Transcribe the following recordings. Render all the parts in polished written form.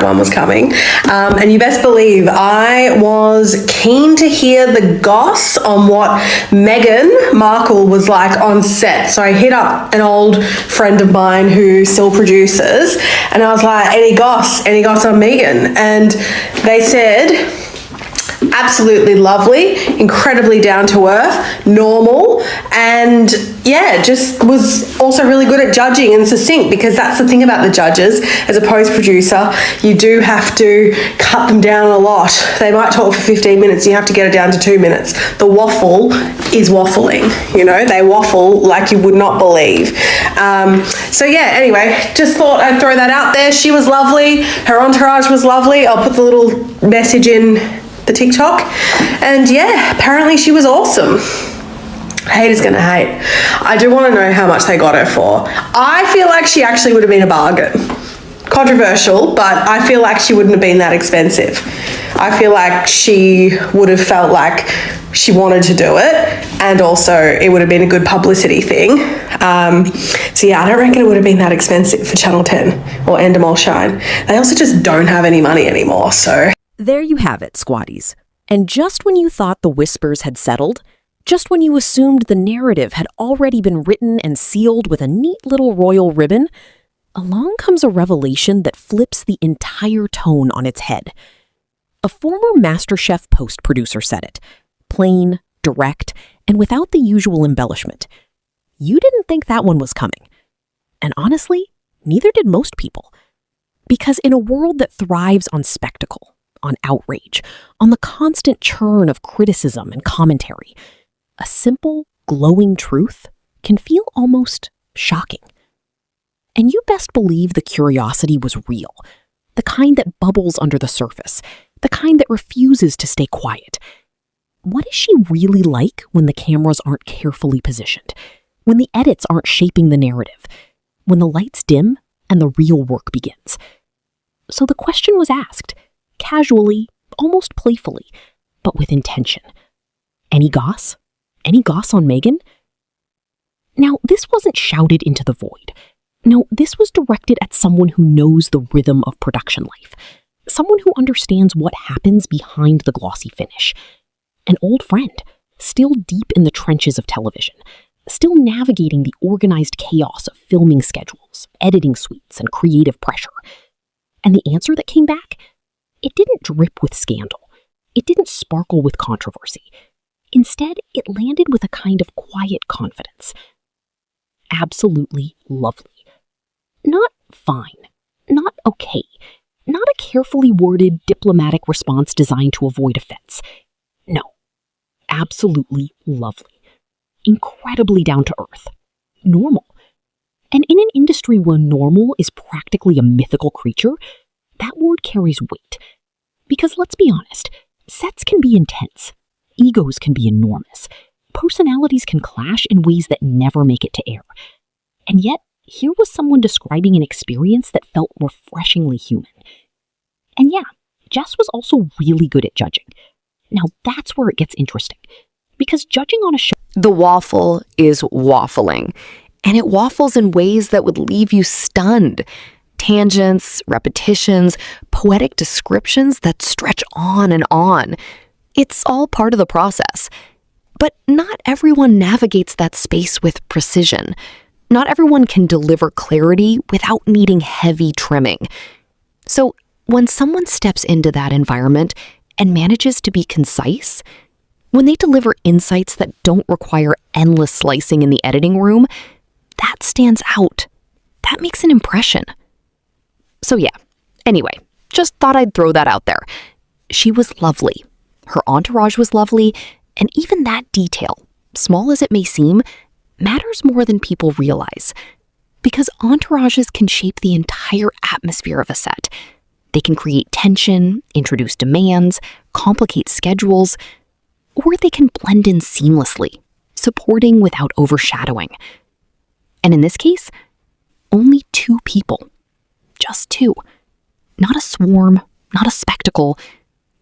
that one was coming. And you best believe I was keen to hear the goss on what Meghan Markle was like on set. So I hit up an old friend of mine who still produces, and I was like, any goss on Meghan? And they said, absolutely lovely, incredibly down to earth, normal, and yeah, just was also really good at judging and succinct, because that's the thing about the judges. As a post-producer, you do have to cut them down a lot. They might talk for 15 minutes, you have to get it down to 2 minutes. The waffle is waffling, you know, they waffle like you would not believe. So yeah, anyway, just thought I'd throw that out there. She was lovely, her entourage was lovely. I'll put the little message in the TikTok, and yeah, apparently she was awesome. Haters gonna hate. I do want to know how much they got her for. I feel like she actually would have been a bargain. Controversial, but I feel like she wouldn't have been that expensive. I feel like she would have felt like she wanted to do it, and also it would have been a good publicity thing. So yeah, I don't reckon it would have been that expensive for Channel 10 or Endemol Shine. They also just don't have any money anymore, so. There you have it, squatties. And just when you thought the whispers had settled, just when you assumed the narrative had already been written and sealed with a neat little royal ribbon, along comes a revelation that flips the entire tone on its head. A former MasterChef post-producer said it, plain, direct, and without the usual embellishment. You didn't think that one was coming. And honestly, neither did most people. Because in a world that thrives on spectacle, on outrage, on the constant churn of criticism and commentary, a simple, glowing truth can feel almost shocking. And you best believe the curiosity was real, the kind that bubbles under the surface, the kind that refuses to stay quiet. What is she really like when the cameras aren't carefully positioned, when the edits aren't shaping the narrative, when the lights dim and the real work begins? So the question was asked, casually, almost playfully, but with intention. Any goss? Any goss on Meghan? Now, this wasn't shouted into the void. No, this was directed at someone who knows the rhythm of production life, someone who understands what happens behind the glossy finish. An old friend, still deep in the trenches of television, still navigating the organized chaos of filming schedules, editing suites, and creative pressure. And the answer that came back? It didn't drip with scandal. It didn't sparkle with controversy. Instead, it landed with a kind of quiet confidence. Absolutely lovely. Not fine. Not okay. Not a carefully worded diplomatic response designed to avoid offense. No. Absolutely lovely. Incredibly down to earth. Normal. And in an industry where normal is practically a mythical creature, that word carries weight. Because let's be honest, sets can be intense, egos can be enormous, personalities can clash in ways that never make it to air. And yet, here was someone describing an experience that felt refreshingly human. And yeah, Jess was also really good at judging. Now that's where it gets interesting. Because judging on a show... The waffle is waffling, and it waffles in ways that would leave you stunned. Tangents, repetitions, poetic descriptions that stretch on and on. It's all part of the process. But not everyone navigates that space with precision. Not everyone can deliver clarity without needing heavy trimming. So when someone steps into that environment and manages to be concise, when they deliver insights that don't require endless slicing in the editing room, that stands out. That makes an impression. So yeah, anyway, just thought I'd throw that out there. She was lovely. Her entourage was lovely, and even that detail, small as it may seem, matters more than people realize. Because entourages can shape the entire atmosphere of a set. They can create tension, introduce demands, complicate schedules, or they can blend in seamlessly, supporting without overshadowing. And in this case, only 2 people. Just 2. Not a swarm, not a spectacle,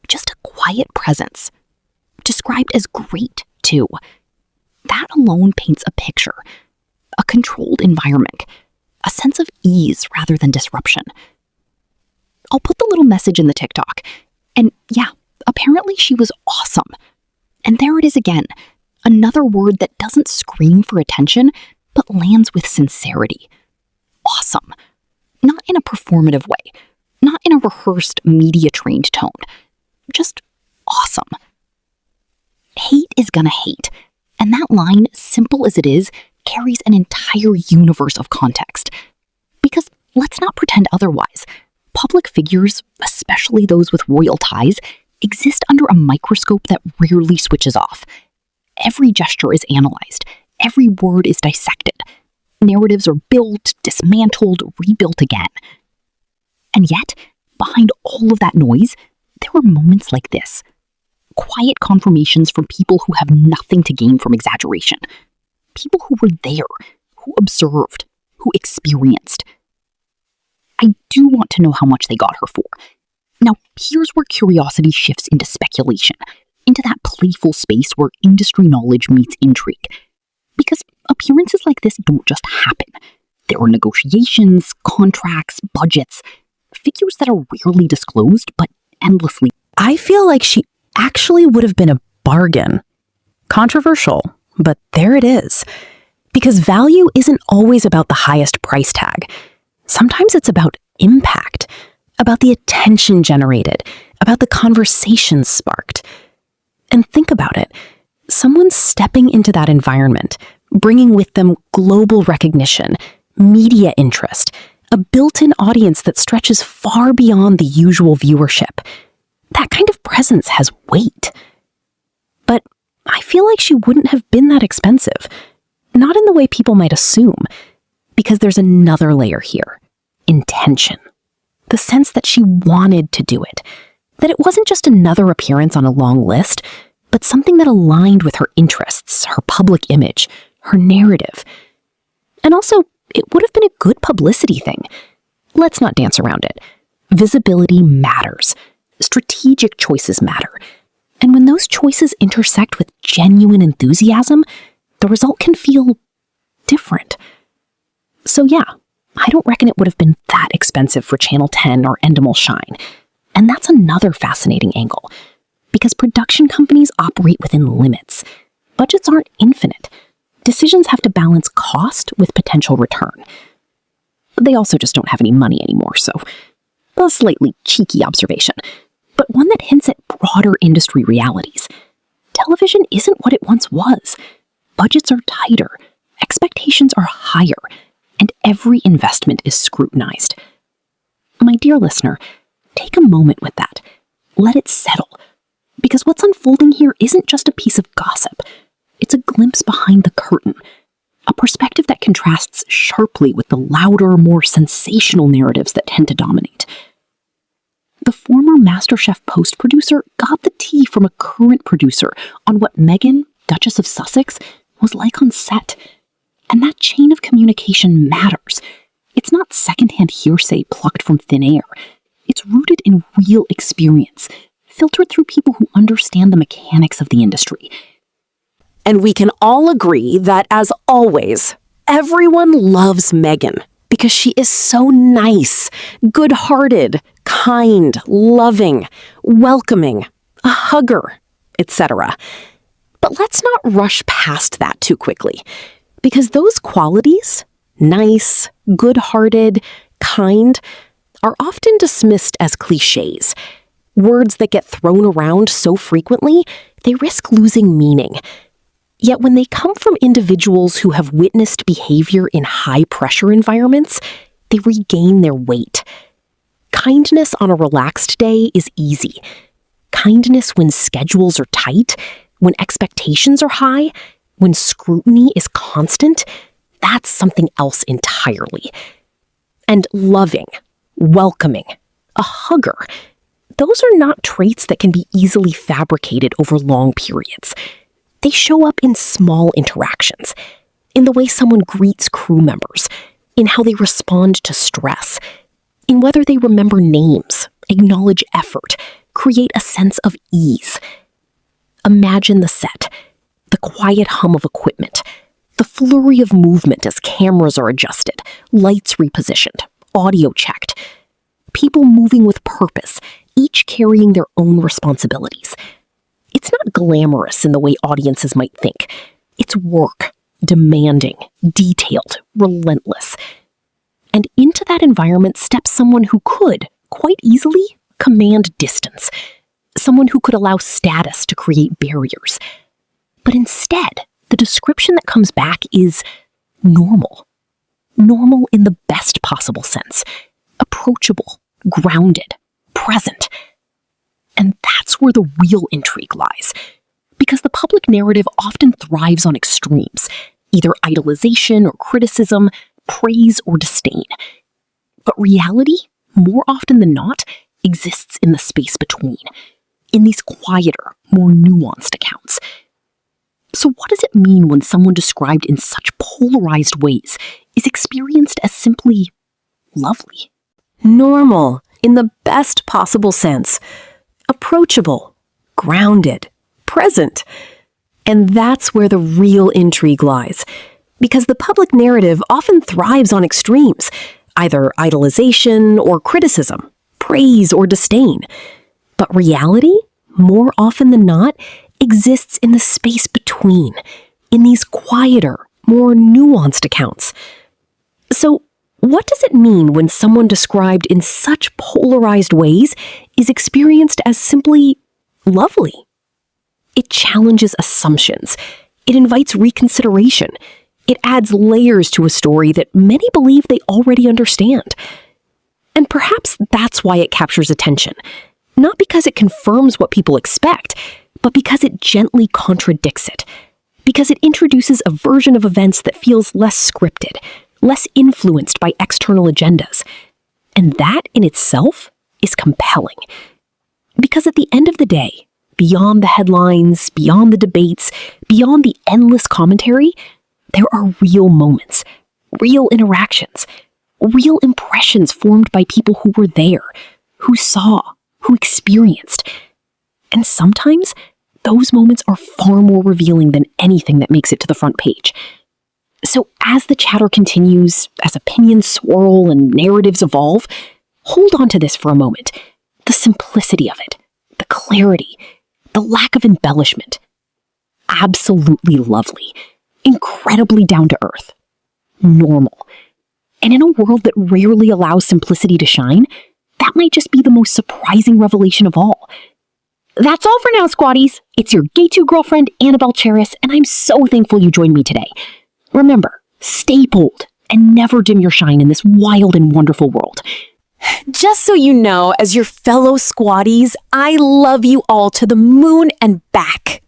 just a quiet presence. Described as great, too. That alone paints a picture. A controlled environment. A sense of ease rather than disruption. I'll put the little message in the TikTok. And yeah, apparently she was awesome. And there it is again, another word that doesn't scream for attention, but lands with sincerity. Awesome. Not in a performative way, not in a rehearsed, media-trained tone. Just awesome. Hate is gonna hate. And that line, simple as it is, carries an entire universe of context. Because let's not pretend otherwise. Public figures, especially those with royal ties, exist under a microscope that rarely switches off. Every gesture is analyzed. Every word is dissected. Narratives are built, dismantled, rebuilt again. And yet, behind all of that noise, there were moments like this. Quiet confirmations from people who have nothing to gain from exaggeration. People who were there, who observed, who experienced. I do want to know how much they got her for. Now, here's where curiosity shifts into speculation, into that playful space where industry knowledge meets intrigue. Because appearances like this don't just happen. There are negotiations, contracts, budgets, figures that are rarely disclosed, but endlessly. I feel like she actually would have been a bargain. Controversial, but there it is. Because value isn't always about the highest price tag. Sometimes it's about impact, about the attention generated, about the conversations sparked. And think about it. Someone stepping into that environment, bringing with them global recognition, media interest, a built-in audience that stretches far beyond the usual viewership. That kind of presence has weight. But I feel like she wouldn't have been that expensive. Not in the way people might assume, because there's another layer here. Intention. The sense that she wanted to do it. That it wasn't just another appearance on a long list, but something that aligned with her interests, her public image, her narrative. And also, it would have been a good publicity thing. Let's not dance around it. Visibility matters. Strategic choices matter. And when those choices intersect with genuine enthusiasm, the result can feel different. So yeah, I don't reckon it would have been that expensive for Channel 10 or Endemol Shine. And that's another fascinating angle. Because production companies operate within limits. Budgets aren't infinite. Decisions have to balance cost with potential return. They also just don't have any money anymore, so a slightly cheeky observation, but one that hints at broader industry realities. Television isn't what it once was. Budgets are tighter, expectations are higher, and every investment is scrutinized. My dear listener, take a moment with that. Let it settle. Because what's unfolding here isn't just a piece of gossip. It's a glimpse behind the curtain, a perspective that contrasts sharply with the louder, more sensational narratives that tend to dominate. The former MasterChef post-producer got the tea from a current producer on what Meghan, Duchess of Sussex, was like on set. And that chain of communication matters. It's not secondhand hearsay plucked from thin air. It's rooted in real experience, filtered through people who understand the mechanics of the industry. And we can all agree that, as always, everyone loves Meghan because she is so nice, good-hearted, kind, loving, welcoming, a hugger, etc. But let's not rush past that too quickly, because those qualities, nice, good-hearted, kind, are often dismissed as cliches. Words that get thrown around so frequently, they risk losing meaning. Yet when they come from individuals who have witnessed behavior in high-pressure environments, they regain their weight. Kindness on a relaxed day is easy. Kindness when schedules are tight, when expectations are high, when scrutiny is constant, that's something else entirely. And loving, welcoming, a hugger, those are not traits that can be easily fabricated over long periods. They show up in small interactions, in the way someone greets crew members, in how they respond to stress, in whether they remember names, acknowledge effort, create a sense of ease. Imagine the set, the quiet hum of equipment, the flurry of movement as cameras are adjusted, lights repositioned, audio checked. People moving with purpose, each carrying their own responsibilities. It's not glamorous in the way audiences might think. It's work, demanding, detailed, relentless. And into that environment steps someone who could, quite easily, command distance. Someone who could allow status to create barriers. But instead, the description that comes back is normal. Normal in the best possible sense. Approachable, grounded, present. And that's where the real intrigue lies. Because the public narrative often thrives on extremes, either idolization or criticism, praise or disdain. But reality, more often than not, exists in the space between, in these quieter, more nuanced accounts. So what does it mean when someone described in such polarized ways is experienced as simply lovely? Normal, in the best possible sense. Approachable, grounded, present. And that's where the real intrigue lies. Because the public narrative often thrives on extremes, either idolization or criticism, praise or disdain. But reality, more often than not, exists in the space between, in these quieter, more nuanced accounts. So, what does it mean when someone described in such polarized ways is experienced as simply lovely? It challenges assumptions. It invites reconsideration. It adds layers to a story that many believe they already understand. And perhaps that's why it captures attention. Not because it confirms what people expect, but because it gently contradicts it. Because it introduces a version of events that feels less scripted, less influenced by external agendas. And that in itself is compelling. Because at the end of the day, beyond the headlines, beyond the debates, beyond the endless commentary, there are real moments, real interactions, real impressions formed by people who were there, who saw, who experienced. And sometimes, those moments are far more revealing than anything that makes it to the front page. So as the chatter continues, as opinions swirl and narratives evolve, hold on to this for a moment. The simplicity of it, the clarity, the lack of embellishment. Absolutely lovely, incredibly down to earth, normal. And in a world that rarely allows simplicity to shine, that might just be the most surprising revelation of all. That's all for now, squatties. It's your Gay 2 girlfriend, Annabelle Cheris, and I'm so thankful you joined me today. Remember, stay bold and never dim your shine in this wild and wonderful world. Just so you know, as your fellow squatties, I love you all to the moon and back.